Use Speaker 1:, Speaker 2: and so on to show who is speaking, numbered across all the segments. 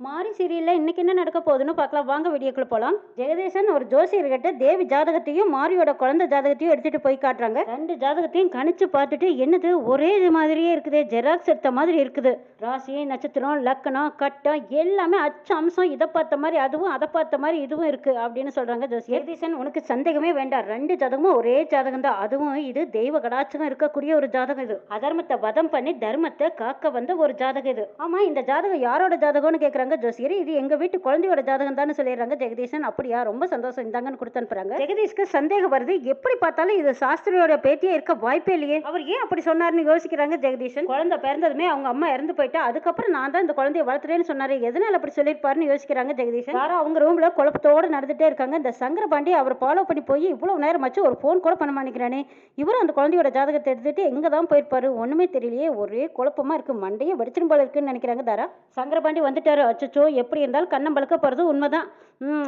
Speaker 1: மாரி சீரியல்ல இன்னைக்கு என்ன நடக்க போகுதுன்னு பார்க்கலாம் வாங்க வீடியோக்குள்ள போலாம். ஜெகதீசன் ஒரு ஜோசியர்கிட்ட தேவி ஜாதகத்தையும் மாரியோட குழந்தை ஜாதகத்தையும் எடுத்துட்டு போய் காட்டுறாங்க. ரெண்டு ஜாதகத்தையும் கணிச்சு பார்த்துட்டு என்னது ஒரே இது மாதிரியே இருக்குது, ஜெராக்ஸ் எடுத்த மாதிரி இருக்குது. ராசி நட்சத்திரம் லக்கணம் கட்டம் எல்லாமே அச்சு அம்சம், இதை பார்த்த மாதிரி அதுவும் அதை பார்த்த மாதிரி இதுவும் இருக்கு அப்படின்னு சொல்றாங்க ஜோசியர். ஜெகதீசன் உனக்கு சந்தேகமே வேண்டாம், ரெண்டு ஜாதகமும் ஒரே ஜாதகம் தான். அதுவும் இது தெய்வ கடாட்சம் இருக்கக்கூடிய ஒரு ஜாதகம். இது அதர்மத்தை வதம் பண்ணி தர்மத்தை காக்க வந்த ஒரு ஜாதகம் இது. ஆமா, இந்த ஜாதகம் யாரோட ஜாதகம்னு கேக்குறாங்க ஜோசியர். இது எங்க வீட்டு குழந்தையோட ஜாதகம் தான் சொல்லிடுறாங்க ஜெகதீசன். அப்படியா, ரொம்ப சந்தோஷம், இந்தாங்கன்னு கொடுத்து அனுப்புறாங்க. ஜெகதீஷ்க்கு சந்தேகம் வருது, எப்படி பார்த்தாலும் இது சாஸ்திரியோட பேட்டியே இருக்க வாய்ப்பே இல்லையே, அவர் ஏன் அப்படி சொன்னாருன்னு யோசிக்கிறாங்க ஜெகதீஷன். குழந்தை பிறந்ததுமே அவங்க அம்மா இறந்து போயிட்டா, அதுக்கப்புறம் நான் தான் இந்த குழந்தைய வளர்த்துறேன்னு சொன்னாரு, எதனால அப்படி சொல்லியிருப்பாருன்னு யோசிக்கிறாங்க ஜெகதீஷன். யாரும் அவங்க ரூம்ல குழப்பத்தோடு நடந்துட்டே இருக்காங்க. இந்த சங்கரபாண்டி அவர் ஃபாலோ பண்ணி போய் இவ்வளவு நேரம் ஆச்சு ஒரு ஃபோன் கூட பண்ண மாட்டேங்கிறானே, இவரும் அந்த குழந்தையோட ஜாதகத்தை எடுத்துட்டு எங்க தான் போயிருப்பாரு, ஒண்ணுமே தெரியலையே, ஒரே குழப்பமா இருக்கு, மண்டையே வெடிச்சிடும் போல இருக்குன்னு நினைக்கிறாங்க தாரா. சங்கரபாண்டி வந்துட்டாரு. அச்சோ, எப்படி இருந்தாலும் கண்ணம்பழுக்க போறது உண்மைதான்.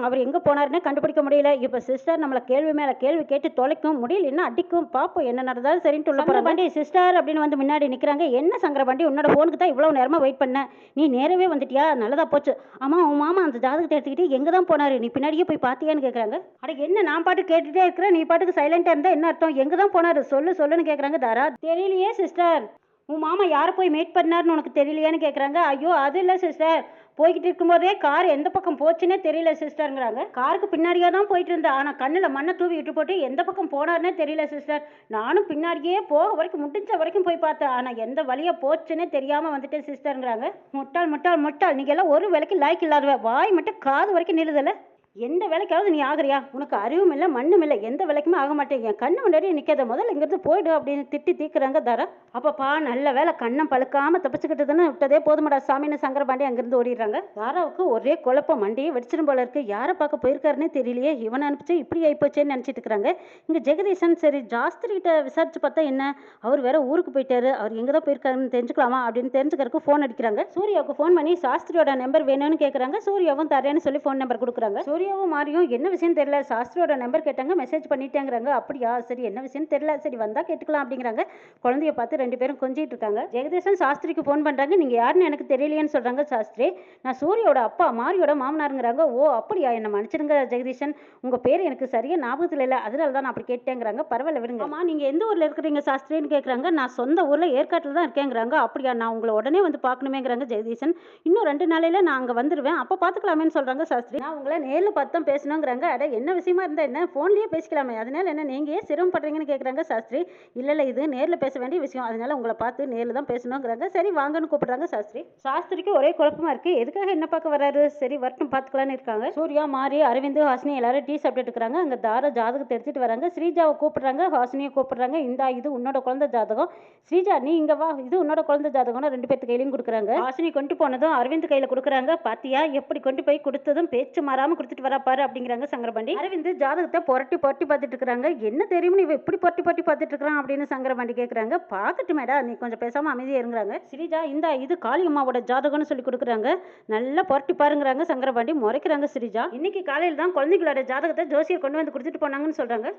Speaker 1: அவர் எங்க போனாருன்னு கண்டுபிடிக்க முடியல. இப்ப சிஸ்டர் நம்மள கேள்வி மேல கேள்வி கேட்டு தொலைக்கும், முடியலன்னா அடிக்கும், பாப்போம் என்ன நடந்தாலும் சரின்னு உள்ள போறாங்க. சிஸ்டர் அப்படின்னு வந்து முன்னாடி நிக்கிறாங்க. என்ன சங்கரபாண்டி, உன்னோட போனுக்கு தான் இவ்வளவு நேரமா வெயிட் பண்ண, நீ நேரவே வந்துட்டியா, நல்லதா போச்சு. ஆமா, உன் மாமா அந்த ஜாதகத்தை எடுத்துக்கிட்டு எங்க தான் போனாரு, நீ பின்னாடியே போய் பாத்தியான்னு கேக்குறாங்க. அட என்ன, நான் பாட்டு கேட்டுட்டே இருக்கிறேன், நீ பாட்டுக்கு சைலண்டா இருந்தா என்ன அர்த்தம், எங்க தான் போனாரு சொல்லுன்னு கேக்குறாங்க தாரா. தெரியலையே சிஸ்டர், உன் மாமா யாரை போய் மீட் பண்ணாருன்னு உனக்கு தெரியலையான்னு கேட்குறாங்க. ஐயோ அது இல்லை சிஸ்டர், போய்கிட்டு இருக்கும்போதே கார் எந்த பக்கம் போச்சுன்னே தெரியல சிஸ்டருங்கிறாங்க. காருக்கு பின்னாடியே தான் போயிட்டு இருந்தா, ஆனால் கண்ணில் மண்ணை தூவி விட்டு போட்டு எந்த பக்கம் போனார்னே தெரியல சிஸ்டர். நானும் பின்னாடியே போக வரைக்கும் முடிஞ்ச வரைக்கும் போய் பார்த்தேன், ஆனால் எந்த வழியாக போச்சுன்னே தெரியாமல் வந்துட்டேன் சிஸ்டருங்கிறாங்க. முட்டாள் முட்டாள் முட்டாள், நீங்கள் எல்லாம் ஒரு வேலைக்கு லாய்க்கு இல்லாதவ, வாய் மட்டும் காது வரைக்கும் நிறுதலை, எந்த வேலைக்காவது நீ ஆகுறியா, உனக்கு அறிவும் இல்லை மண்ணும் இல்லை, எந்த வேலைக்குமே ஆக மாட்டேன், என் கண்ணு முன்னாடி நிற்காத, முதல்ல இங்கிருந்து போயிடு அப்படின்னு திட்டி தீக்குறாங்க தாரா. அப்பப்பா நல்ல வேலை, கண்ணம் பழுக்காம தப்பிச்சுக்கிட்டதுன்னு விட்டதே போதுமடா சாமின்னு சங்கரபாண்டி அங்கிருந்து ஓடிடுறாங்க. தாராவுக்கு ஒரே குழப்பம், மண்டியே வெடிச்சிடும் போல இருக்கு, யாரை பார்க்க போயிருக்காருன்னே தெரியலையே, இவன் அனுப்பிச்சு இப்படி ஆயிப்போச்சேன்னு நினச்சிட்டு இருக்கிறாங்க. இங்கே ஜெகதீசன் சரி ஜாஸ்திரி கிட்ட விசாரிச்சு பார்த்தா என்ன, அவர் வேற ஊருக்கு போயிட்டாரு, அவர் எங்கே தான் போயிருக்காருன்னு தெரிஞ்சுக்கலாமா அப்படின்னு தெரிஞ்சுக்கிறதுக்கு ஃபோன் அடிக்கிறாங்க. சூர்யாவுக்கு ஃபோன் பண்ணி சாஸ்திரியோட நம்பர் வேணும்னு கேட்குறாங்க. சூர்யாவும் தரேன்னு சொல்லி ஃபோன் நம்பர் கொடுக்குறாங்க. சூர்யாவும் மாறியும் என்ன விஷயம் தெரியல, சாஸ்திரியோட நம்பர் கேட்டாங்க, மெசேஜ் பண்ணிட்டேங்கிறாங்க. அப்படியா, சரி என்ன விஷயம் தெரியல, சரி வந்தா கேட்டுக்கலாம் அப்படிங்கிறாங்க. குழந்தைய பார்த்து ரெண்டு பேரும் கொஞ்சிட்டு இருக்காங்க. ஜெகதீசன் சாஸ்திரிக்கு ஃபோன் பண்றாங்க. நீங்க யாருன்னு எனக்கு தெரியலையேன்னு சொல்றாங்க சாஸ்திரி. நான் சூர்யாவோட அப்பா, மாரியோட மாமனாருங்கிறாங்க. ஓ அப்படியா, என்ன மன்னிச்சிருங்க ஜெகதீசன், உங்க பேர் எனக்கு சரியா ஞாபகத்தில் இல்லை, அதனால தான் நான் அப்படி கேட்டேங்கிறாங்க. பரவாயில்ல விடுங்க. ஆமா, நீங்க எந்த ஊர்ல இருக்கிறீங்க சாஸ்திரின்னு கேட்குறாங்க. நான் சொந்த ஊர்ல ஏற்காட்டில் தான் இருக்கேங்கிறாங்க. அப்படியா, நான் உங்களை உடனே வந்து பார்க்கணுமேங்கிறாங்க ஜெகதீசன். இன்னும் 2 நாளையில நான் அங்கே வந்துடுவேன், அப்போ பார்த்துக்கலாமேன்னு சொல்றாங்க சாஸ்திரி. நான் உங்களை நேரில் பார்த்தா பேசணுங்கிறாங்க. அட என்ன விஷயமா இருந்தா என்ன, ஃபோன்லயே பேசிக்கலாமே, அதனால என்ன நீங்க ஏன் சிரமப்படுறீங்கன்னு கேட்குறாங்க சாஸ்திரி. இல்லை இது நேரில் பேச வேண்டிய விஷயம், அதனால உங்களை பார்த்து நேரில் தான் பேசணுங்கிறாங்க. சரி வாங்கன்னு கூப்பிடுறாங்க சாஸ்திரி. சாஸ்திரிக்கு ஒரே குழப்பமா இருக்கு, எதுக்காக என்ன பார்க்க வர்றாரு, சரி வரட்டும் பார்த்துக்கலான்னு இருக்காங்க. சூர்யா மாறி அரவிந்த் ஹாசினி எல்லாரும் டீ சாப்பிட்டு இருக்காங்க. அங்கே தாரா ஜாதகத்தை எடுத்துட்டு வராங்க. ஸ்ரீஜாவை கூப்பிடுறாங்க, ஹாசினியை கூப்பிடுறாங்க. இந்தா இது உன்னோட குழந்தை ஜாதகம், ஸ்ரீஜா நீ இங்க வா, இது உன்னோட குழந்தை ஜாதகம்னு 2 பேர்த்து கையிலையும் கொடுக்குறாங்க. ஹாசினி கொண்டு போனதும் அரவிந்த் கையில கொடுக்குறாங்க. பாத்தியா எப்படி கொண்டு போய் கொடுத்ததும் பேச்சு மாறாம கொடுத்துட்டு வரா பாரு அப்படிங்கிறாங்க சங்கரபாண்டி. அரவிந்த் ஜாதகத்தை புரட்டி பார்த்துட்டு இருக்காங்க. என்ன தெரியும் இவ இப்படி புரட்டி பார்த்துட்டு இருக்கான் அப்படின்னு சங்கரபாண்டி கேட்குறாங்க. பார்க்கட்டுமேடா, நீ கொஞ்சம் பேசாம அமைதியா இருங்கிறாங்க. ஸ்ரீஜா இந்தா இது காளியம்மாவோட ஜாதகம்னு சொல்லி கொடுக்குறாங்க. நல்லா புரட்டி பாருங்கிறாங்க சங்கரபாண்டி. முறைக்கிறாங்க ஸ்ரீஜா. இன்னைக்கு காலையில் தான் குழந்தைகளோட ஜாதகத்தை ஜோசியர் கொண்டு வந்து கொடுத்துட்டு போனாங்கன்னு சொல்றாங்க.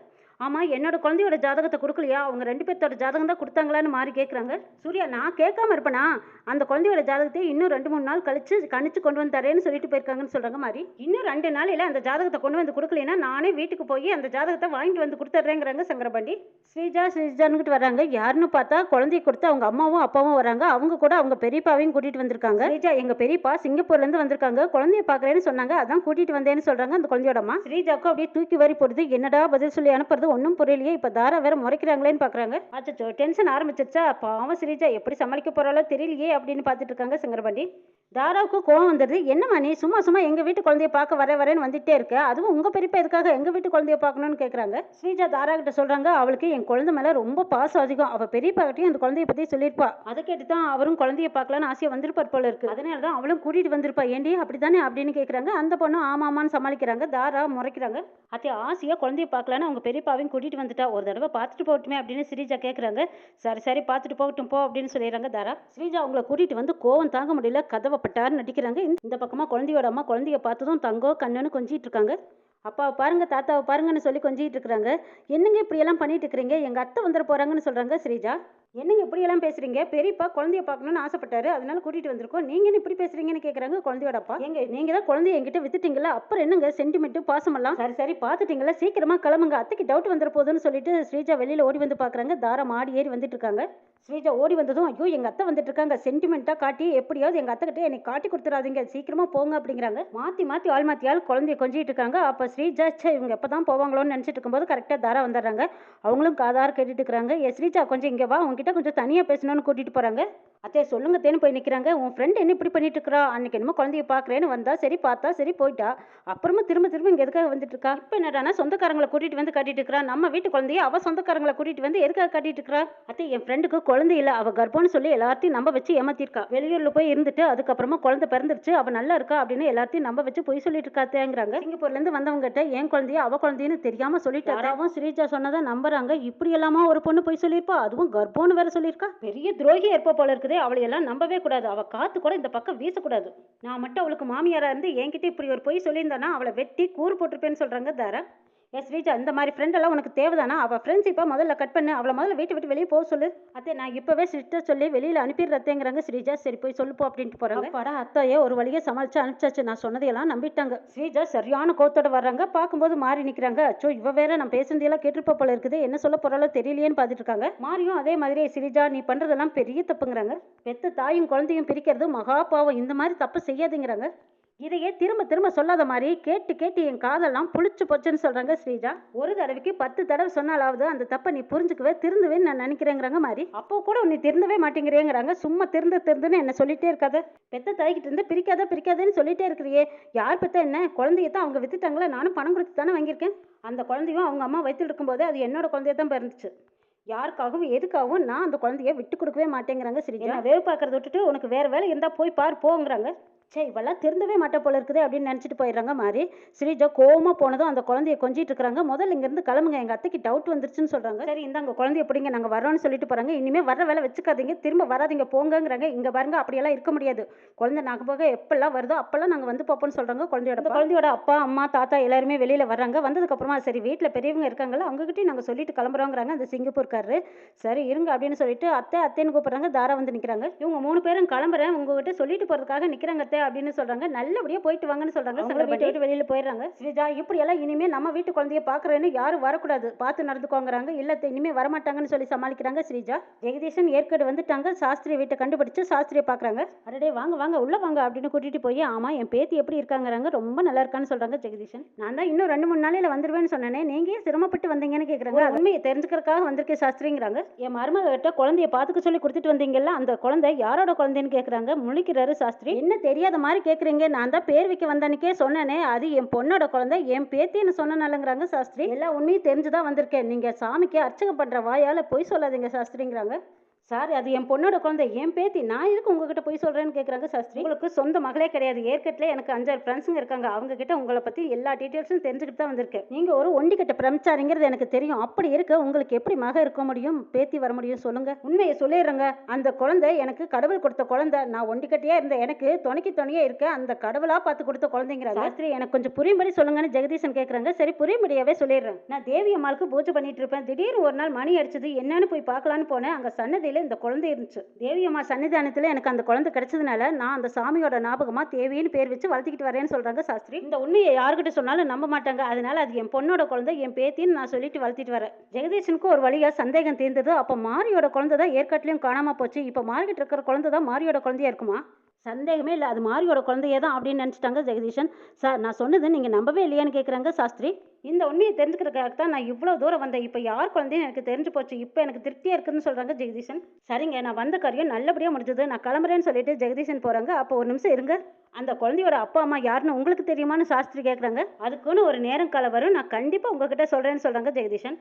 Speaker 1: ஆமா, என்னோட குழந்தையோட ஜாதகத்தை கொடுக்கலையா, அவங்க 2 பேர்த்தோட ஜாதகம் தான் கொடுத்தாங்களான்னு மாறி கேட்குறாங்க. சூர்யா நான் கேட்காம இருப்பேனா, அந்த குழந்தையோட ஜாதகத்தை இன்னும் 2-3 நாள் கழிச்சு கணிச்சு கொண்டு வந்து தரேன்னு சொல்லிட்டு போயிருக்காங்கன்னு சொல்றாங்க மாதிரி. இன்னும் 2 நாளையில அந்த ஜாதகத்தை கொண்டு வந்து கொடுக்கலைன்னா நானே வீட்டுக்கு போய் அந்த ஜாதகத்தை வாங்கிட்டு வந்து கொடுத்துட்றேங்கிறாங்க சங்கரபாண்டி. ஸ்ரீஜான்னுக்கிட்டு வராங்க. யாருன்னு பார்த்தா குழந்தைய கொடுத்து அவங்க அம்மாவும் அப்பாவும் வராங்க. அவங்க கூட அவங்க பெரியப்பாவையும் கூட்டிட்டு வந்திருக்காங்க. ஸ்ரீஜா எங்க பெரியப்பா சிங்கப்பூர்ல இருந்து வந்திருக்காங்க, குழந்தைய பாக்குறேன்னு சொன்னாங்க, அதான் கூட்டிட்டு வந்தேன்னு சொல்றாங்க அந்த குழந்தையோட அம்மா. ஸ்ரீஜாவுக்கு அப்படியே தூக்கி வாரி போடுது, என்னடா பதில் சொல்லி அனுப்புறது ஒன்றும் புரியலையே, இப்ப தாரா வேற முறைக்கிறாங்களேன்னு பாக்குறாங்க. அச்சோ டென்ஷன் ஆரம்பிச்சிருச்சா, பாவம் ஸ்ரீஜா எப்படி சமாளிக்க போறாளோ தெரியலையே அப்படின்னு பார்த்துட்டு இருக்காங்க சங்கரபாண்டி. தாராவுக்கு கோவம் வந்துடுது. என்னம்மா நீ சும்மா எங்க வீட்டு குழந்தைய பார்க்க வரேன்னு வந்துட்டே இருக்க, அதுவும் உங்க பெரியப்பா எதுக்காக எங்க வீட்டு குழந்தைய பார்க்கணும்னு கேட்குறாங்க. ஸ்ரீஜா தாரா கிட்ட சொல்றாங்க, அவளுக்கு என் குழந்தை மேல ரொம்ப பாசம் அதிகம், அவ பெரியப்பா கிட்டையும் அந்த குழந்தைய பத்தி சொல்லியிருப்பா, அதை கேட்டு தான் அவரும் குழந்தைய பார்க்கலான்னு ஆசையா வந்திருப்பார் போல இருக்கு, அதனால தான் அவளும் கூட்டிட்டு வந்திருப்பா, ஏண்டி அப்படித்தானே அப்படின்னு கேட்குறாங்க. அந்த பொண்ணு ஆமாமான்னு சமாளிக்கிறாங்க. தாரா முறைக்கிறாங்க. அத்தை ஆசையா குழந்தைய பார்க்கலான்னு அவங்க பெரியப்பாவையும் கூட்டிட்டு வந்துட்டா, ஒரு தடவை பார்த்துட்டு போகட்டுமே அப்படின்னு ஸ்ரீஜா கேட்குறாங்க. சரி பார்த்துட்டு போகட்டும் போ அப்படின்னு சொல்லிடுறாங்க தாரா. ஸ்ரீஜா அவங்களை கூட்டிட்டு வந்து கோவம் தாங்க முடியல, கதவை பட்டாருன்னு நடிக்கிறாங்க. இந்த பக்கமா குழந்தையோட அம்மா குழந்தைய பார்த்ததும் தங்கோ கண்ணுன்னு கொஞ்சிட்டு இருக்காங்க. அப்பாவை பாருங்க தாத்தாவை பாருங்கன்னு சொல்லி கொஞ்சிட்டு இருக்கிறாங்க. என்னங்க இப்படி எல்லாம் பண்ணிட்டு இருக்கிறீங்க, எங்க அத்தை வந்துட போறாங்கன்னு சொல்றாங்க ஸ்ரீஜா. என்னங்க இப்படியெல்லாம் பேசுறீங்க? பெரியப்பா குழந்தைய பார்க்கணும்னு ஆசைப்பட்டாரு. அதனால கூட்டிட்டு வந்திருக்கோம். நீங்க என்ன இப்படி பேசுறீங்கன்னு கேட்குறாங்க குழந்தையோட அப்பா. ஏங்க நீங்க தான் குழந்தைய என்கிட்ட வித்துட்டீங்கல்ல, அப்புறம் என்னங்க சென்டிமெண்ட் பாசமெல்லாம்? சரி சரி பார்த்துட்டீங்கல்ல, சீக்கிரமா கிளம்புங்க. அத்தைக்கு டவுட் வந்துற போதுன்னு சொல்லிட்டு ஸ்ரீஜா வெளியில ஓடி வந்து பார்க்குறாங்க. தாரா மாடி ஏறி வந்துட்டு இருக்காங்க. ஸ்ரீஜா ஓடி வந்ததும், ஐயோ எங்க அத்தை வந்துட்டு இருக்காங்க, சென்டிமெண்ட்டா காட்டி எப்படியாவது எங்க அத்தை கிட்ட என்னை காட்டி கொடுத்துறாதீங்க, சீக்கிரமா போங்க அப்படிங்கிறாங்க. மாத்தி மாத்தி ஆள் மாத்தி ஆள் குழந்தைய கொஞ்சிட்டு இருக்காங்க. அப்ப ஸ்ரீஜா ச்சே இவங்க எப்பதான் போவாங்களோன்னு நினைச்சிட்டு இருக்கும்போது கரெக்டா தாரா வந்துடுறாங்க. அவங்களும் காதார கேட்டுட்டு இருக்காங்க. ஏ ஸ்ரீஜா கொஞ்சம் இங்க வா, உன்கிட்ட கொஞ்சம் தனியா பேசணும்னு கூட்டிட்டு போறாங்க. அத்தை சொல்லுங்க தேன்னு போய் நிக்கிறாங்க. உன் ஃப்ரெண்ட் என்ன இப்படி பண்ணிட்டு இருக்கா? அன்னைக்கு என்னமோ குழந்தைய பாக்குறேன்னு வந்தா, சரி பார்த்தா சரி போயிட்டா. அப்புறமா திரும்ப திரும்ப இங்க எதுக்காக வந்துட்டு இருக்கா? இப்ப என்னடானா சொந்தக்காரங்களை கூட்டிட்டு வந்து காட்டிட்டு இருக்கா. நம்ம வீட்டு குழந்தைய அவ சொந்தக்காரங்களை கூட்டிட்டு வந்து எதுக்காக காட்டிட்டு இருக்கா? அத்தை என் ஃப்ரெண்டுக்கு குழந்தை இல்ல, அவ கர்ப்பம்னு சொல்லி எல்லாத்தையும் நம்ப வச்சு ஏமாத்திருக்கா. வெளியூர்ல போய் இருந்துட்டு அதுக்கப்புறமா குழந்தை பிறந்துருச்சு, அவ நல்லா இருக்கா அப்படின்னு எல்லாத்தையும் நம்ப வச்சு பொய் சொல்லிட்டு இருக்காத்தேங்கிறாங்க. சிங்கப்பூர்ல இருந்து வந்தவங்க கிட்ட என் குழந்தைய அவ குழந்தைன்னு தெரியாம சொல்லிட்டு யாராவும் ஸ்ரீஜா சொன்னதை நம்புறாங்க. இப்படி எல்லாமா ஒரு பொண்ணு பொய் சொல்லியிருப்பா, அதுவும் கர்ப்பம்னு வேற சொல்லியிருக்கா. பெரிய துரோகி இருப்ப போல இருக்குதே. அவளை எல்லாம் நம்பவே கூடாது. அவ காத்து கூட இந்த பக்கம் வீசக்கூடாது. நான் மட்டும் அவளுக்கு மாமியாரா இருந்து என்கிட்ட இப்படி ஒரு பொய் சொல்லியிருந்தானா அவளை வெட்டி கூறு போட்டிருப்பேன்னு சொல்றாங்க தாரா. எஸ் ஸ்ரீஜா இந்த மாதிரி ஃப்ரெண்ட் எல்லாம் உனக்கு தேவைதானா? அவள் ஃப்ரெண்ட்ஷிப்பை முதல்ல கட் பண்ணு, அவளை முதல்ல வீட்டை விட்டு வெளியே போக சொல்லு. அத்தை நான் இப்போவே சிஸ்டர் சொல்லி வெளியில் அனுப்பிடுறதேங்கிறாங்க ஸ்ரீஜா. சரி போய் சொல்லுப்போ அப்படின்ட்டு போகிறாங்க. படா அத்தையே ஒரு வழியை சமாளிச்சு அனுப்பிச்சாச்சு. நான் சொன்னதையெல்லாம் நம்பிட்டாங்க. ஸ்ரீஜா சரியான கோத்தோட வர்றாங்க. பார்க்கும்போது மாறி நிற்கிறாங்க. அச்சோ இவ வேற நான் பேசுனதையெல்லாம் கேட்டிருப்ப போல இருக்குது, என்ன சொல்ல போறாலோ தெரியலையேன்னு பார்த்துட்டு இருக்காங்க. மாறியும் அதே மாதிரி ஸ்ரீஜா நீ பண்ணுறதெல்லாம் பெரிய தப்புங்கிறாங்க. பெத்த தாயும் குழந்தையும் பிரிக்கிறது மகா பாவம், இந்த மாதிரி தப்பு செய்யாதுங்கிறாங்க. இதையே திரும்ப திரும்ப சொல்லாத மாதிரி கேட்டு கேட்டு என் காதெல்லாம் புளிச்சு போச்சுன்னு சொல்றாங்க ஸ்ரீஜா. ஒரு தடவைக்கு 10 தடவை சொன்னாலாவது அந்த தப்பை நீ புரிஞ்சுக்கவே திருந்துவேன்னு நான் நினைக்கிறேங்கிறாங்க மாதிரி. அப்போ கூட நீ திருந்தவே மாட்டேங்கிறேங்கிறாங்க. சும்மா திருந்துன்னு என்ன சொல்லிட்டே இருக்காத, பெத்த தாய்கிட்ட இருந்து பிரிக்காதேன்னு சொல்லிட்டே இருக்கிறியே. யார் பெத்த என்ன குழந்தையத்தான் அவங்க வித்துட்டாங்களா, நானும் பணம் கொடுத்து தானே வாங்கியிருக்கேன். அந்த குழந்தையும் அவங்க அம்மா வயிற்றுல இருக்கும்போது அது என்னோட குழந்தைய தான் பிறந்துச்சு. யாருக்காகவும் எதுக்காகவும் நான் அந்த குழந்தைய விட்டு கொடுக்கவே மாட்டேங்கிறாங்க ஸ்ரீஜா. வேவு பார்க்கறத விட்டுட்டு உனக்கு வேற வேலை இருந்தா போய் போங்கிறாங்க. சே இவெல்லாம் திருந்தவே மாட்ட போல இருக்குது அப்படின்னு நினச்சிட்டு போயிடுறாங்க மாதிரி. ஸ்ரீஜா கோவமா போனதும் அந்த குழந்தைய கொஞ்சிட்டு இருக்காங்க. முதல்ல இங்கேருந்து கிளம்புங்க, எங்கள் அத்தைக்கு டவுட் வந்துருச்சுன்னு சொல்கிறாங்க. சரி இந்தாங்க குழந்தைய பிடிங்க, நாங்கள் வரோன்னு சொல்லிட்டு போகிறாங்க. இனிமேல் வர வேலை வச்சுக்காதீங்க, திரும்ப வராதிங்க போங்கங்கிறாங்க. இங்கே பாருங்க அப்படியெல்லாம் இருக்க முடியாது, குழந்தை நாங்கள் போக எப்பெல்லாம் வருதோ அப்பெல்லாம் நாங்கள் வந்து பார்ப்போம்னு சொல்கிறாங்க. குழந்தையோட அப்பா அம்மா தாத்தா எல்லாருமே வெளியில் வர்றாங்க. வந்ததுக்கப்புறமா சரி வீட்டில் பெரியவங்க இருக்காங்களா அவங்ககிட்டயும் நாங்கள் சொல்லிட்டு கிளம்புறோங்கிறாங்க அந்த சிங்கப்பூர்காரரு. சரி இருங்க அப்படின்னு சொல்லிட்டு அத்தைன்னு கூப்பிட்றாங்க. தாரா வந்து நிற்கிறாங்க. இவங்க 3 பேரும் கிளம்புறேன் உங்ககிட்ட சொல்லிட்டு போகிறதுக்காக நிற்கிறாங்க அப்படின்னு சொல்றாங்க. நல்லபடியா போயிட்டு வாங்கன்னு சொல்றாங்க. வீட்டை விட்டு வெளியில போயிடுறாங்க. ஸ்ரீஜா இப்படி எல்லாம் இனிமே நம்ம வீட்டு குழந்தைய பாக்குறேன்னு யாரும் வரக்கூடாது, பார்த்து நடந்துக்கோங்கிறாங்க. இல்ல இனிமே வரமாட்டாங்கன்னு சொல்லி சமாளிக்கிறாங்க ஸ்ரீஜா. ஜெகதீஷன் ஏற்கனவே வந்துட்டாங்க. சாஸ்திரி வீட்டை கண்டுபிடிச்சு சாஸ்திரியை பாக்குறாங்க. அடடே வாங்க வாங்க உள்ள வாங்க அப்படின்னு கூட்டிட்டு போய் ஆமா என் பேத்தி எப்படி இருக்காங்கிறாங்க. ரொம்ப நல்லா இருக்கான்னு சொல்றாங்க ஜெகதீஷன். நான் தான் இன்னும் 2-3 நாளையில வந்துருவேன்னு சொன்னேனே, நீங்க ஏன் சிரமப்பட்டு வந்தீங்கன்னு கேக்குறாங்க. உண்மையை தெரிஞ்சுக்கிறதுக்காக வந்திருக்கேன் சாஸ்திரிங்கிறாங்க. என் மருமக கிட்ட குழந்தைய பாத்துக்க சொல்லி கொடுத்துட்டு வந்தீங்கல்ல, அந்த குழந்தை யாரோட குழந்தைன்னு கேக்குறாங்க. முழிக்கிறாரு சாஸ்திரி. என்ன தெரியாத மாதிரி கேக்குறீங்க, நான் தான் பேர் வைக்க வந்தன்னைக்கே சொன்னேனே அது என் பொண்ணோட குழந்தை, என் பேத்தின்னு சொன்னனாலங்கிறாங்க சாஸ்திரி. எல்லா உண்மையும் தெரிஞ்சுதான் வந்திருக்கேன், நீங்க சாமிக்கு அர்ச்சகம் பண்ற வாயால பொய் சொல்லாதீங்க சாஸ்திரிங்கிறாங்க. சார் அது என் பொண்ணோட குழந்தை, என் பேத்தி, நான் எதுக்கு உங்ககிட்ட போய் சொல்றேன்னு கேட்குறாங்க சாஸ்திரி. உங்களுக்கு சொந்த மகளே கிடையாது, ஏற்கனவே எனக்கு 5-6 ஃப்ரெண்ட்ஸுங்க இருக்காங்க, அவங்க கிட்ட உங்களை பத்தி எல்லா டீட்டெயில்ஸும் தெரிஞ்சுக்கிட்டு தான் வந்திருக்கேன். நீங்க ஒரு ஒண்டிக்கிட்ட பிரமிச்சாருங்கிறது எனக்கு தெரியும். அப்படி இருக்க உங்களுக்கு எப்படி மக இருக்க முடியும், பேத்தி வர முடியும் சொல்லுங்க. உண்மையை சொல்லிடுறேங்க, அந்த குழந்தை எனக்கு கடவுள் கொடுத்த குழந்தை. நான் ஒண்டிக்கட்டியா இருந்த எனக்கு துணையே இருக்க அந்த கடவுளா பார்த்து கொடுத்த குழந்தைங்கிறாங்க சாஸ்திரி. எனக்கு கொஞ்சம் புரியும்படி சொல்லுங்கன்னு ஜெகதீசன் கேட்குறாங்க. சரி புரியும்படியாவே சொல்லிடுறேன். நான் தேவி அம்மாளுக்கு பூஜை பண்ணிட்டு இருப்பேன். திடீர்னு ஒரு நாள் மணி அடிச்சது, என்னன்னு போய் பார்க்கலான்னு போனேன். அங்க சன்னதியில இந்த குழந்தை இருந்துச்சு. தேவியம்மா சன்னிதானத்துல எனக்கு அந்த குழந்தை கிடைச்சதுனால நான் அந்த சாமியோட ஞாபகமா தேவின்னு பேர் வச்சு வளர்த்திக்கிட்டு வரேன்னு சொல்றாங்க சாஸ்திரி. இந்த உண்மையை யாருக்கிட்ட சொன்னாலும் நம்ப மாட்டாங்க, அதனால அது என் பொண்ணோட குழந்தை, என் பேத்தின்னு நான் சொல்லிட்டு வளர்த்திட்டு வரேன். ஜெகதீஷனுக்கு ஒரு வழியா சந்தேகம் தீர்ந்தது. அப்ப மாரியோட குழந்தை தான் ஏற்காட்டிலையும் காணாம போச்சு, இப்ப மாறிக்கிட்டு இருக்கிற குழந்தை தான் மாரியோட குழந்தையா இருக்குமா? சந்தேகமே இல்லை, அது மாரியோட குழந்தையே தான் அப்படின்னு நினச்சிட்டாங்க ஜெகதீஷன். சார் நான் சொன்னது நீங்கள் நம்பவே இல்லையான்னு கேட்குறாங்க சாஸ்திரி. இந்த உண்மையை தெரிஞ்சுக்கிறதுக்காக தான் நான் இவ்வளோ தூரம் வந்தேன். இப்போ யார் குழந்தையும் எனக்கு தெரிஞ்சு போச்சு, இப்போ எனக்கு திருப்தியாக இருக்குதுன்னு சொல்கிறாங்க ஜெகதீஷன். சரிங்க நான் வந்த காரியம் நல்லபடியாக முடிஞ்சது, நான் கிளம்புறேன்னு சொல்லிட்டு ஜெகதீஷன் போகிறாங்க. அப்போ ஒரு நிமிஷம் இருங்க, அந்த குழந்தையோட அப்பா அம்மா யாருன்னு உங்களுக்கு தெரியுமான்னு சாஸ்திரி கேட்குறாங்க. அதுக்குன்னு ஒரு நேரம் காலம் வரும், நான் கண்டிப்பாக உங்ககிட்ட சொல்கிறேன்னு சொல்கிறாங்க ஜெகதீஷன்.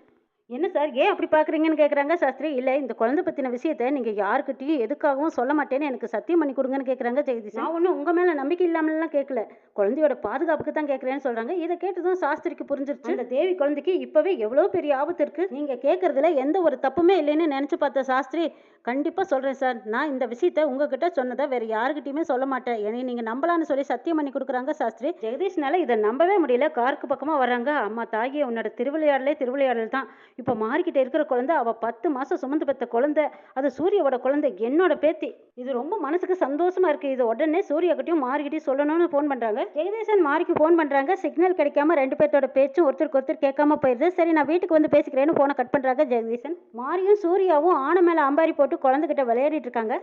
Speaker 1: என்ன சார் ஏன் அப்படி பார்க்குறீங்கன்னு கேட்குறாங்க சாஸ்திரி. இல்லை இந்த குழந்தை பற்றின விஷயத்தை நீங்கள் யாருக்கிட்டையும் எதுக்காகவும் சொல்ல மாட்டேன்னு எனக்கு சத்தியம் பண்ணி கொடுங்கன்னு கேட்குறாங்க ஜெகதீஷ். நான் ஒன்றும் உங்கள் மேலே நம்பிக்கை இல்லாமலாம் கேட்கல, குழந்தையோட பாதுகாப்புக்கு தான் கேட்குறேன்னு சொல்கிறாங்க. இதை கேட்டதும் சாஸ்திரிக்கு புரிஞ்சிருச்சு, அந்த தேவி குழந்தைக்கு இப்போவே எவ்வளோ பெரிய ஆபத்து இருக்குது, நீங்கள் கேட்குறதுல எந்த ஒரு தப்புமே இல்லைன்னு நினச்சி பார்த்த சாஸ்திரி கண்டிப்பாக சொல்கிறேன் சார். நான் இந்த விஷயத்த உங்ககிட்ட சொன்னதை வேறு யாருக்கிட்டையுமே சொல்ல மாட்டேன். என்னை நீங்கள் நம்பலான்னு சொல்லி சத்தியம் பண்ணி கொடுக்குறாங்க சாஸ்திரி. ஜெகதீஷ்னால இதை நம்பவே முடியல. காருக்கு பக்கமாக வர்றாங்க. அம்மா தாயே, உன்னோட திருவிளையாடல் தான். இப்போ மாறிக்கிட்டே இருக்கிற குழந்தை அவள் 10 மாதம் சுமந்து பெற்ற குழந்தை. அது சூர்யாவோட குழந்தை, என்னோட பேத்தி. இது ரொம்ப மனசுக்கு சந்தோஷமா இருக்கு. இது உடனே சூர்யாக்கிட்டையும் மாறிக்கிட்டையும் சொல்லணும்னு ஃபோன் பண்ணுறாங்க. ஜெகதீசன் மாறிக்கு ஃபோன் பண்ணுறாங்க. சிக்னல் கிடைக்காம 2 பேர்த்தோட பேச்சும் ஒருத்தருக்கு ஒருத்தர் கேட்காம போயிடுது. சரி, நான் வீட்டுக்கு வந்து பேசிக்கிறேன்னு ஃபோனை கட் பண்ணுறாங்க ஜெகதீசன். மாரியும் சூர்யாவும் ஆன மேலே அம்பாரி போட்டு குழந்தைகிட்ட விளையாடிட்டு இருக்காங்க.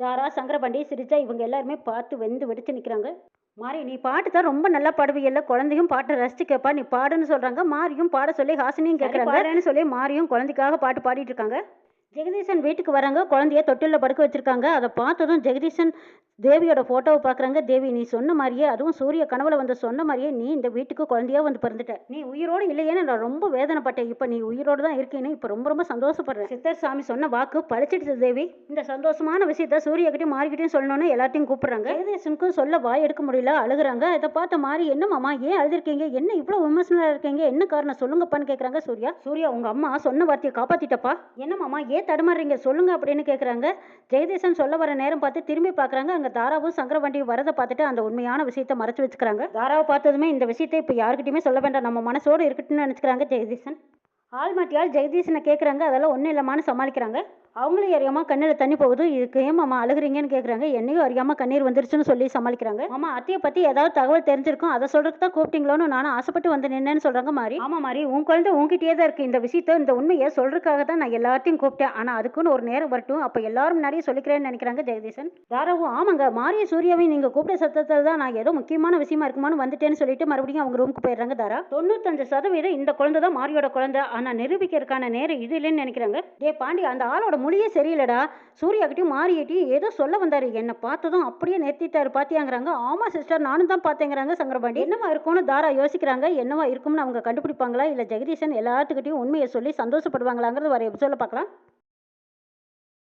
Speaker 1: தாரா, சங்கரபாண்டி, சிரிஜா இவங்க எல்லாருமே பார்த்து வெந்து வெடிச்சு நிற்கிறாங்க. மாரி, நீ பாட்டு தான் ரொம்ப நல்லா பாடுவியல்ல, குழந்தையும் பாட்டை ரசிச்சு கேட்பா, நீ பாடுன்னு சொல்கிறாங்க. மாரியும் பாட சொல்லி ஹாசினியும் கேட்குறாங்க. சொல்லி மாரியும் குழந்தைக்காக பாட்டு பாடிட்டு இருக்காங்க. ஜெகதீசன் வீட்டுக்கு வராங்க. குழந்தைய தொட்டிலில் படுக்க வச்சிருக்காங்க. அதை பார்த்ததும் ஜெகதீசன் தேவியோட ஃபோட்டோவை பார்க்குறாங்க. தேவி, நீ சொன்ன மாதிரியே, அதுவும் சூரிய கனவுல வந்து சொன்ன மாதிரியே நீ இந்த வீட்டுக்கு குழந்தையா வந்து பிறந்துட்ட. நீ உயிரோடு இல்லையேன்னு நான் ரொம்ப வேதனைப்பட்டேன். இப்போ நீ உயிரோடு தான் இருக்கேன்னு இப்போ ரொம்ப ரொம்ப சந்தோஷப்படுறேன். சித்தர் சாமி சொன்ன வாக்கு பழிச்சிடுச்சு தேவி. இந்த சந்தோஷமான விஷயத்த சூர்யாக்கிட்டையும் மாறிக்கிட்டையும் சொல்லணும்னு எல்லாத்தையும் கூப்பிடுறாங்க. ஜெகதீசனுக்கும் சொல்ல வாய் எடுக்க முடியல, அழுகுறாங்க. இதை பார்த்த மாறி, என்ன மாமா ஏன் அழுதுருக்கீங்க, என்ன இவ்வளோ விமர்சனம் இருக்கீங்க, என்ன காரணம் சொல்லுங்கப்பான்னு கேட்குறாங்க சூர்யா. சூர்யா, உங்க அம்மா சொன்ன வார்த்தையை காப்பாத்திட்டப்பா. என்ன மாமா ஏன் தடுமாறுறீங்க சொல்லுங்க அப்படின்னு கேட்குறாங்க. ஜெகதீசன் சொல்ல வர நேரம் பார்த்து திரும்பி பார்க்குறாங்க. அங்கே தாராவும் சங்கரவண்டியும் வரதை பார்த்துட்டு அந்த உண்மையான விஷயத்தை மறைச்சு வச்சுக்கிறாங்க. தாராவை பார்த்ததுமே இந்த விஷயத்தை இப்போ யாருக்கிட்டையுமே சொல்ல வேண்டாம், நம்ம மனசோடு இருக்கட்டும்னு நினச்சிக்கிறாங்க ஜெகதீசன். ஆள்மாட்டியால் ஜெகதீசனை கேட்குறாங்க. அதெல்லாம் ஒன்றும் இல்லைம்மான்னு சமாளிக்கிறாங்க. அவங்களும் அறியாமல் கண்ணில் தண்ணி போகுது. இதுக்கு ஏன் மாமா அழுகுறீங்கன்னு கேட்குறாங்க. என்னையும் அறியாமல் கண்ணீர் வந்துருச்சுன்னு சொல்லி சமாளிக்கிறாங்க. மாமா, அத்தையை பற்றி ஏதாவது தகவல் தெரிஞ்சிருக்கும், அதை சொல்கிறதுக்கு தான் கூப்பிட்டீங்களோன்னு நானும் ஆசைப்பட்டு வந்து நின்னேன்னு சொல்கிறாங்க மாறி. ஆமாம் மாறி, உன் குழந்தை உங்ககிட்டயே தான் இருக்குது. இந்த விஷயத்தை, இந்த உண்மையை சொல்கிறதுக்காக தான் நான் எல்லாத்தையும் கூப்பிட்டேன். ஆனால் அதுக்குன்னு ஒரு நேரம் வரட்டும், அப்போ எல்லாரும் முன்னாடியே சொல்லிக்கிறேன்னு நினைக்கிறாங்க ஜெகதீசன். தாராவும், ஆமாங்க, மாரிய சூர்யாவையும் நீங்கள் கூப்பிட்ட சத்தத்தில் தான் நான் ஏதோ முக்கியமான விஷயமா இருக்குமான்னு வந்துட்டேன்னு சொல்லிட்டு மறுபடியும் அவங்க ரூமுக்கு போயிடுறாங்க. தாரா, 95% இந்த குழந்தை தான் மாரியோட குழந்தை. ஆனால் நிரூபிக்கிறதுக்கான நேரம் இது இல்லைன்னு நினைக்கிறாங்க. டே பாண்டி, அந்த ஆளோட மொழியே சரியில்லடா. சூர்யாக்கிட்டையும் மாறிக்கிட்டையும் ஏதோ சொல்ல வந்தாரு, என்னை பார்த்ததும் அப்படியே நிறுத்திட்டாரு பாத்தியாங்கிறாங்க. ஆமா சிஸ்டர், நானும் தான் பார்த்தேங்கிறாங்க சங்கரபாண்டி. என்னவா இருக்கும்னு தாரா யோசிக்கிறாங்க. என்னவா இருக்கும்னு அவங்க கண்டுபிடிப்பாங்களா, இல்லை ஜெகதீசன் எல்லாத்துக்கிட்டையும் உண்மையை சொல்லி சந்தோஷப்படுவாங்களாங்கிறது வர எபிசோட பார்க்கலாம்.